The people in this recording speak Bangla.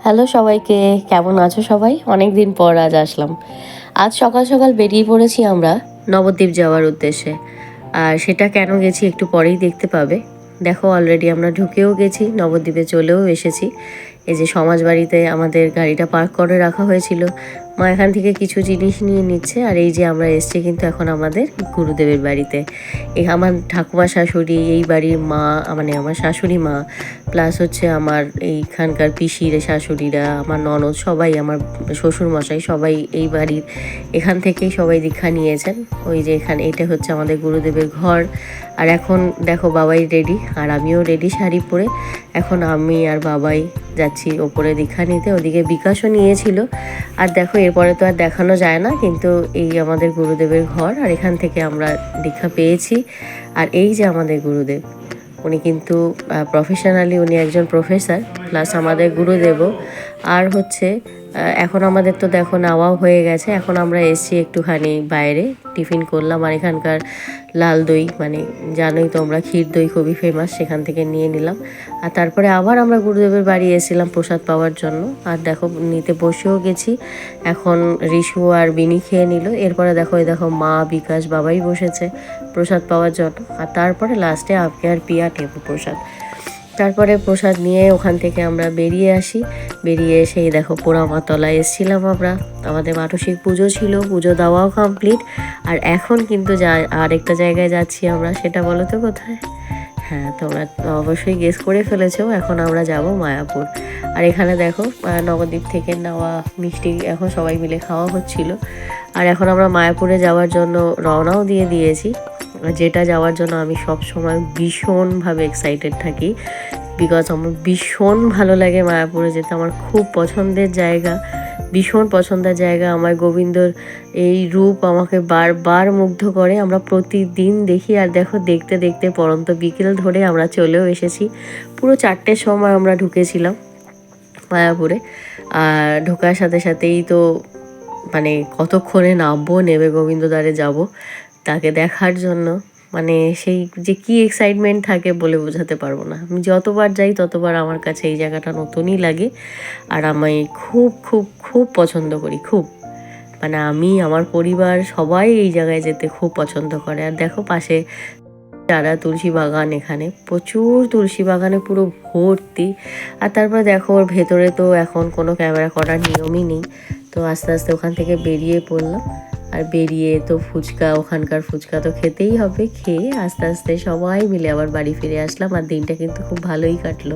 হ্যালো সবাইকে, কেমন আছো সবাই? অনেক দিন পর আজ আসলাম। আজ সকাল সকাল বেরিয়ে পড়েছি আমরা নবদ্বীপ যাওয়ার উদ্দেশ্যে। আর সেটা কেন গেছি একটু পরেই দেখতে পাবে। দেখো অলরেডি আমরা ঢুকেও গেছি, নবদ্বীপে চলেও এসেছি। এই যে সমাজবাড়িতে আমাদের গাড়িটা পার্ক করে রাখা হয়েছিল, মা এখান থেকে কিছু জিনিস নিয়ে নিচ্ছে। আর এই যে আমরা এসছি কিন্তু এখন আমাদের গুরুদেবের বাড়িতে। এই আমার ঠাকুমা শাশুড়ি, এই বাড়ির মা, মানে আমার শাশুড়ি মা, প্লাস হচ্ছে আমার এইখানকার পিসির শাশুড়িরা, আমার ননদ, সবাই, আমার শ্বশুরমশাই, সবাই এই বাড়ির এখান থেকেই সবাই দীক্ষা নিয়েছেন। ওই যে এখানে এটা হচ্ছে আমাদের গুরুদেবের ঘর। আর এখন দেখো বাবাই রেডি, আর আমিও রেডি শাড়ি পরে। এখন আমি আর বাবাই যাচ্ছি ওপরে দীক্ষা নিতে। ওদিকে বিকাশও নিয়েছিল। আর দেখো এরপরে তো আর দেখানো যায় না, কিন্তু এই আমাদের গুরুদেবের ঘর, আর এখান থেকে আমরা দীক্ষা পেয়েছি। আর এই যে আমাদের গুরুদেব, উনি কিন্তু প্রফেশনালি উনি একজন প্রফেসর, প্লাস আমাদের গুরুদেবও। আর হচ্ছে এখন আমাদের তো দেখো নাওয়াও হয়ে গেছে। এখন আমরা এসছি একটুখানি বাইরে, টিফিন করলাম। আর এখানকার লাল দই, মানে জানোই তোমরা, ক্ষীর দই খুবই ফেমাস, সেখান থেকে নিয়ে নিলাম। আর তারপরে আবার আমরা গুরুদেবের বাড়ি এসেছিলাম প্রসাদ পাওয়ার জন্য। আর দেখো নিতে বসেও গেছি। এখন রিশু আর বিনি খেয়ে নিল। এরপরে দেখো দেখো মা, বিকাশ, বাবাই বসেছে প্রসাদ পাওয়ার জন্য। আর তারপরে লাস্টে আপকে আর পিয়া টেপু প্রসাদ। তারপরে প্রসাদ নিয়ে ওখান থেকে আমরা বেরিয়ে আসি। বেরিয়ে এসেই দেখো পোড়ামাতলায় এসেছিলাম আমরা, আমাদের মানসিক পুজো ছিল, পুজো দেওয়াও কমপ্লিট। আর এখন কিন্তু আরেকটা জায়গায় যাচ্ছি আমরা, সেটা বলো তো কোথায়? হ্যাঁ, তোমরা অবশ্যই গেস করে ফেলেছো, এখন আমরা যাব মায়াপুর। আর এখানে দেখো নবদ্বীপ থেকে নেওয়া মিষ্টি এখন সবাই মিলে খাওয়া হচ্ছিল। আর এখন আমরা মায়াপুরে যাওয়ার জন্য রওনাও দিয়ে দিয়েছি, যেটা যাওয়ার জন্য আমি সব সময় ভীষণভাবে এক্সাইটেড থাকি। বিকজ আমার ভীষণ ভালো লাগে মায়াপুরে যেতে, আমার খুব পছন্দের জায়গা, ভীষণ পছন্দের জায়গা। আমার গোবিন্দর এই রূপ আমাকে বারবার মুগ্ধ করে। আমরা প্রতিদিন দেখি। আর দেখো দেখতে দেখতে পরন্ত বিকেল ধরে আমরা চলেও এসেছি। পুরো 4টের সময় আমরা ঢুকেছিলাম মায়াপুরে। আর ঢোকার সাথে সাথেই তো মানে কতক্ষণে নামবো, নেমে গোবিন্দদ্বারে যাব তাকে দেখার জন্য, মানে সেই যে কী এক্সাইটমেন্ট থাকে বলে বোঝাতে পারবো না। আমি যতবার যাই ততবার আমার কাছে এই জায়গাটা নতুনই লাগে। আর আমি খুব খুব খুব পছন্দ করি, খুব, মানে আমি, আমার পরিবার সবাই এই জায়গায় যেতে খুব পছন্দ করে। আর দেখো পাশে যারা তুলসী বাগান, এখানে প্রচুর তুলসী বাগানে পুরো ভর্তি। আর তারপরে দেখো ওর ভেতরে তো এখন কোনো ক্যামেরা করার নিয়মই নেই। তো আস্তে আস্তে ওখান থেকে বেরিয়ে পড়লাম। আর বেরিয়ে তো ফুচকা, ওখানকার ফুচকা তো খেতেই হবে। খেয়ে আস্তে আস্তে সবাই মিলে আবার বাড়ি ফিরে আসলাম। আর দিনটা কিন্তু খুব ভালোই কাটলো।